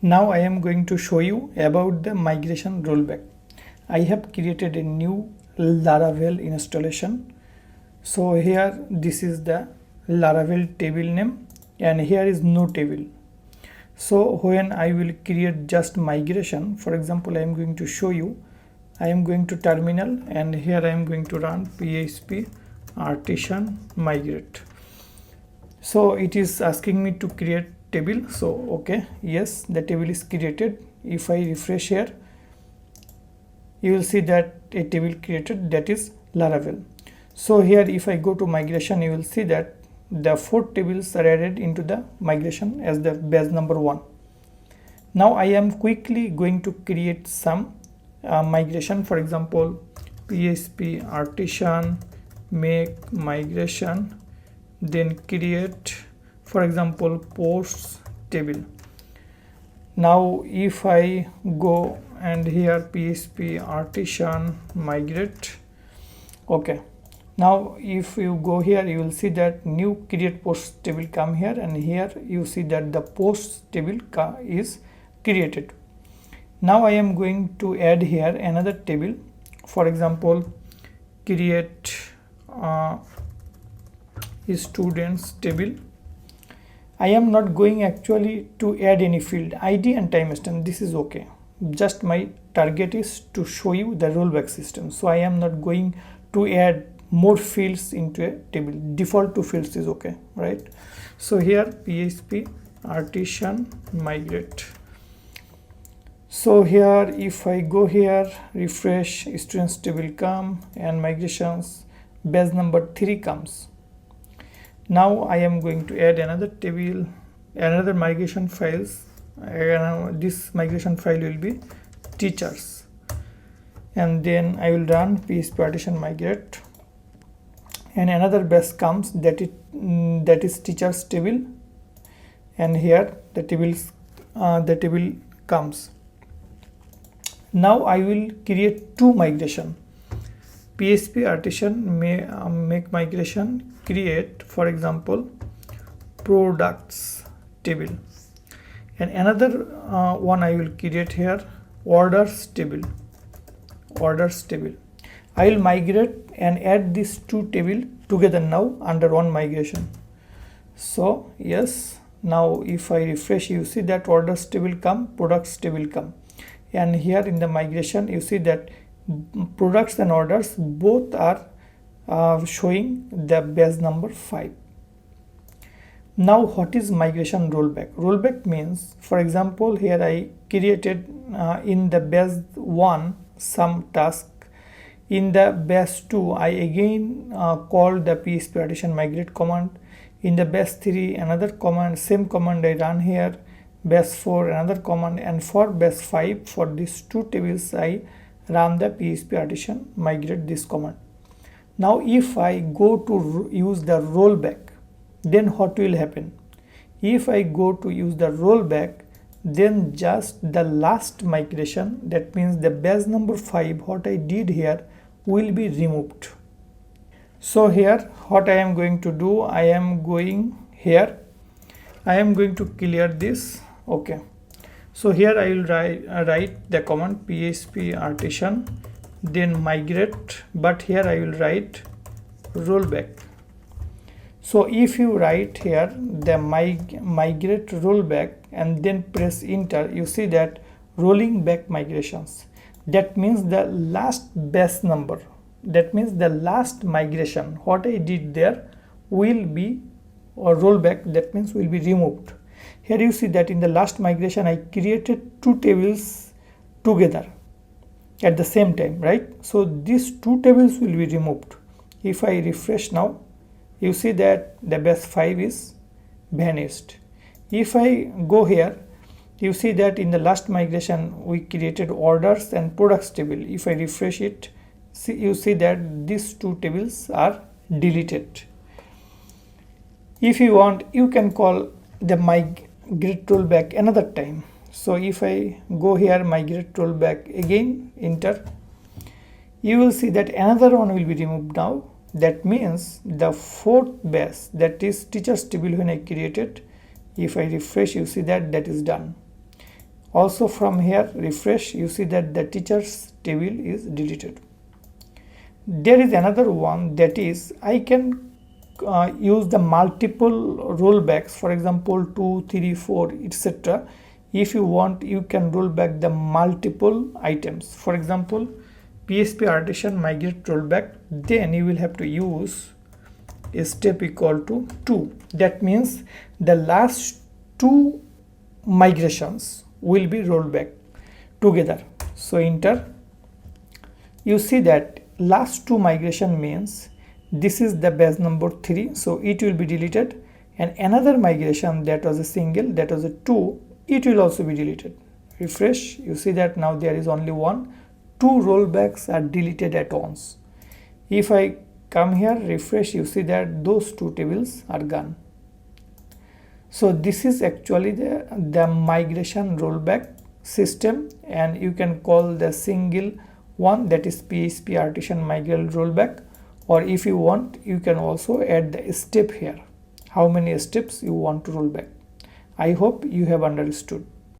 Now I am going to show you about the migration rollback. I have created a new Laravel installation. So here this is the Laravel table name and here is no table. So when I will create just migration, for example, I am going to show you, I am going to terminal and here I am going to run php artisan migrate. So it is asking me to create table. So okay, yes, the table is created. If I refresh here, you will see that a table created, that is Laravel. So here if I go to migration, you will see that the 4 tables are added into the migration as the batch number 1. Now I am quickly going to create some migration. For example, php artisan make migration, then create, for example, posts table. Now if I go and here php artisan migrate, okay, now if you go here, you will see that new create post table come here, and here you see that the post table is created. Now I am going to add here another table. For example, create students table. I am not going actually to add any field ID and timestamp. This is okay. Just my target is to show you the rollback system. So I am not going to add more fields into a table. Default 2 fields is okay, right? So here php artisan migrate. So here if I go here, refresh, students table come and migrations batch number 3 comes. Now I am going to add another table, another migration files. This migration file will be teachers, and then I will run php artisan migrate, and another batch comes, that is teachers table, and here the table comes. Now I will create 2 migration. php artisan make migration, create, for example, products table, and another one I will create here, orders table. I will migrate and add these 2 tables together now under one migration. So yes, now if I refresh, you see that orders table come, products table come, and here in the migration you see that products and orders both are showing the batch number 5. Now what is migration rollback? Rollback means, for example, here I created in the batch 1 some task. In the batch 2 I again called the php artisan migrate command. In the batch 3 another command, same command I run here. Batch 4 another command, and for batch 5 for these 2 tables I run the php artisan migrate this command. Now if I go to use the rollback, then what will happen? If I go to use the rollback, then just the last migration, that means the batch number 5 what I did here will be removed. So here what I am going to do, I am going to clear this. Okay, so here I will write the command php artisan then migrate, but here I will write rollback. So if you write here the migrate rollback and then press enter, you see that rolling back migrations. That means the last batch number, that means the last migration what I did there will be, or rollback, that means will be removed. Here you see that in the last migration I created 2 tables together at the same time, right? So these 2 tables will be removed. If I refresh now, you see that the batch 5 is vanished. If I go here, you see that in the last migration we created orders and products table. If I refresh it, you see that these 2 tables are deleted. If you want, you can call the migrate rollback another time. So if I go here, migrate rollback, again enter, you will see that another one will be removed now. That means the 4th batch, that is teachers table when I created, if I refresh, you see that is done. Also from here refresh, you see that the teachers table is deleted. There is another one, that is I can use the multiple rollbacks, for example 2, 3, 4, etc. If you want, you can roll back the multiple items. For example, PHP artisan migrate rollback, then you will have to use a step equal to 2. That means the last two migrations will be rolled back together. So enter. You see that last two migration means this is the batch number 3, so it will be deleted, and another migration that was a single, that was a 2, it will also be deleted. Refresh, you see that now there is only one. Two rollbacks are deleted at once. If I come here, refresh, you see that those two tables are gone. So this is actually the migration rollback system, and you can call the single one, that is PHP artisan migrate rollback, or if you want, you can also add the step here, how many steps you want to roll back. I hope you have understood.